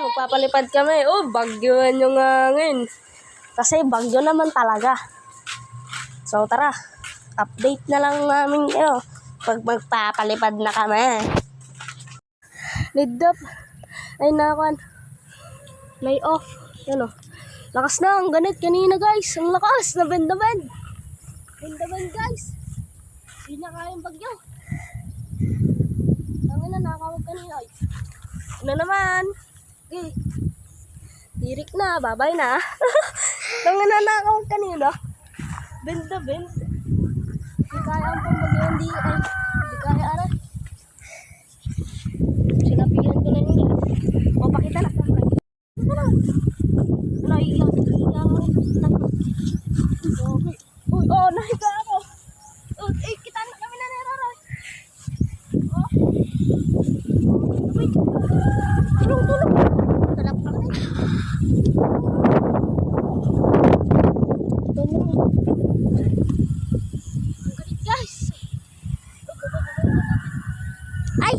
magpapalipad kami. Oh, bagyoan yung hangin. Kasi bagyo naman talaga. So, tara. Update na lang namin kayo pag magpapalipad na kami. Lidap. Ay, nakuan. May off. Yan o. Lakas na. Ang ganit kanina, guys. Ang lakas. Nabend-bend. Bend-bend, guys. Hindi na kayang bagyo. Ang ina, nakakawag kanina. Ay. Ano naman? Okay. Tirik na. Babay na. Ang ina, nakakawag kanina. Bend-bend. Hindi kaya ang pambagyo. Hindi kaya aray. Sinabihan ko na yun. O, pakita na. Ano, iiyak mo. Okay. Uy, oh, nahiga ako. Oh, kita na kami na niraray. Oh. Wait. Tulong. Talap ka na. Tulong. Ang galit, guys. Ay!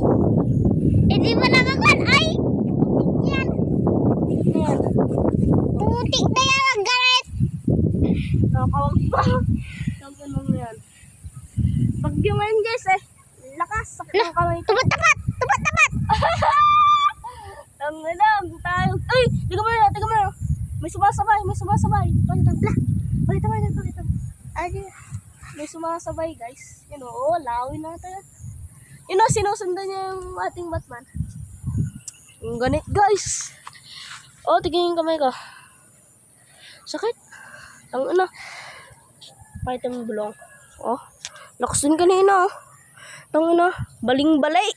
Hindi mo na maglan. Ay! Yan. Yan. Putik na yan ang galit. Nakakawag pa. Sabi mo yan. Bagyo ngayon, guys, eh. Lakas. Sakit ang kamay. Tumat-tapat! Ang alam tayo. Ay! Tiga mo na. May sumasabay. Pakita mo. Ay, may sumasabay, guys. Yun o, lawin natin. Yun o, sinusundan niya yung ating Batman. Ang ganit, guys. O, tignan yung kamay ko. Sakit. Ang ano. Pakita mo bulong. O, lakas din kanina o. Ang ano, baling-balay.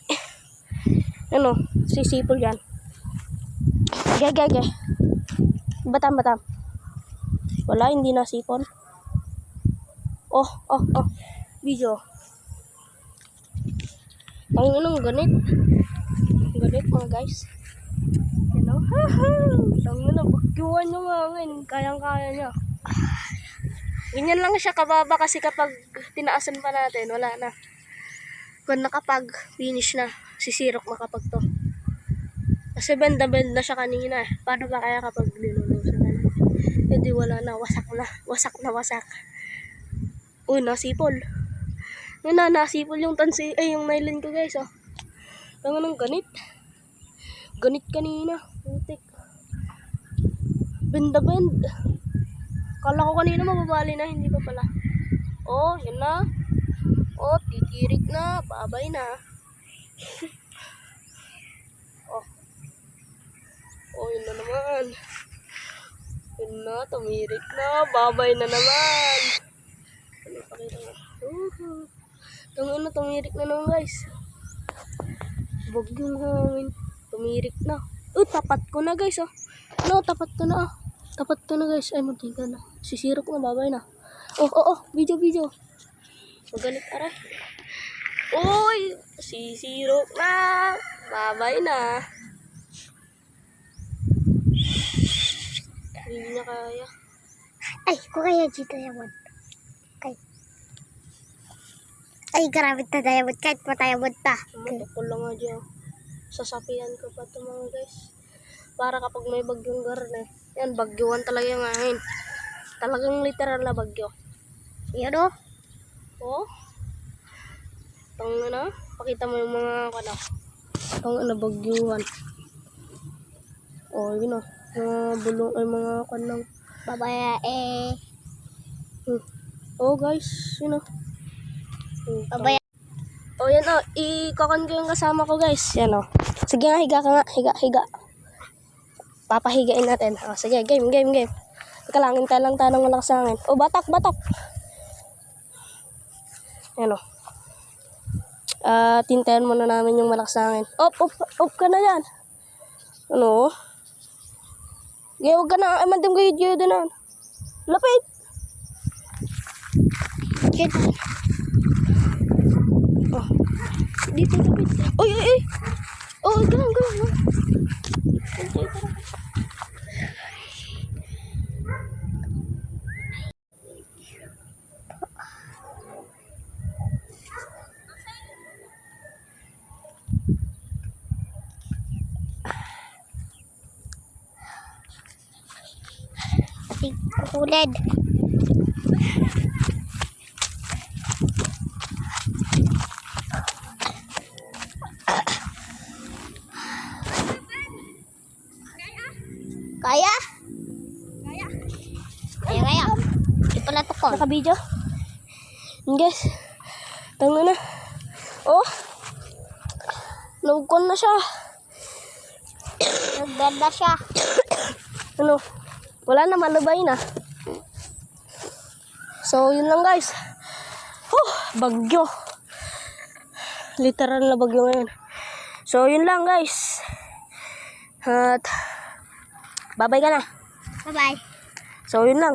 Ano, sisipol yan. Gay. Batam. Wala, hindi nasipon. Oh. Video. Ang ano, ganit. Ganit mga guys. Ano? Ang ano, bagyuan yung hangin. Kayang-kaya niya. Ganyan lang siya kababa kasi kapag tinaasan pa natin, wala na. Kung nakapag finish na, sisirok na kapag to. Kasi bend na siya kanina eh. Paano ba kaya kapag linulusan na? Hindi wala na, wasak na. Uy, nasipol. Yun na, nasipol yung tansi, yung nylon ko guys oh. Tangan ng ganit. Ganit kanina. Putik. Bend. Kala ko kanina mababali na, hindi pa pala. Oh, yun na. Oh, titirik na. Babay na. Oh, yun na naman. Yun na, tumirik na. Babay na naman. Ano, pakita mo. Tangin na, tumirik na naman guys. Bagyong hangin. Tumirik na. Tapat ko na guys oh. No, tapat ko na guys. Ay, magtiga na. Sisirok na, babay na. Oh. Video. Magalit aray. Uy, sisirok na. Babay na. Hindi na kaya. Ay, kung kaya dito diamond. Ay, grabe na diamond. Kahit pa diamond pa. Matukol lang nga dyan. Sasapian ko pa ito mga guys. Para kapag may bagyong garan eh. Yan, bagyuan talaga yung hangin. Talagang literal na bagyo. Yan o. Oh. Tangina. Pakita mo yung mga ano. Tangina, bagyuan. Oh, yun o. Mga bulong ay mga kanang Babaya Oh guys, yun o. Babaya. Oh yan o, ikakan ko yung kasama ko guys. Yan o. Sige nga, higa ka nga. Higa. Papahigain natin. Oh, sige, game. Teka lang, hintay lang tayo ng malakas hangin. Oh, batak. Yan o. Tintayan muna namin yung malakas hangin. Up ka na yan. Ano? Huwag ka na. Ay, mandim kayo dito na. Lapit. Yan. Oh. Dito, lapit. Uy. Oh, ganun. Uled. Kaya? Kaya. Di pala tukol. Naka-video. Yun guys. Tanga na. Oh. Nagkon na siya. Nagbenda siya. Ano? Wala na, malabay na. So, yun lang guys. Bagyo. Literal na bagyo ngayon. So, yun lang guys. At, bye-bye ka na. Bye-bye. So, yun lang.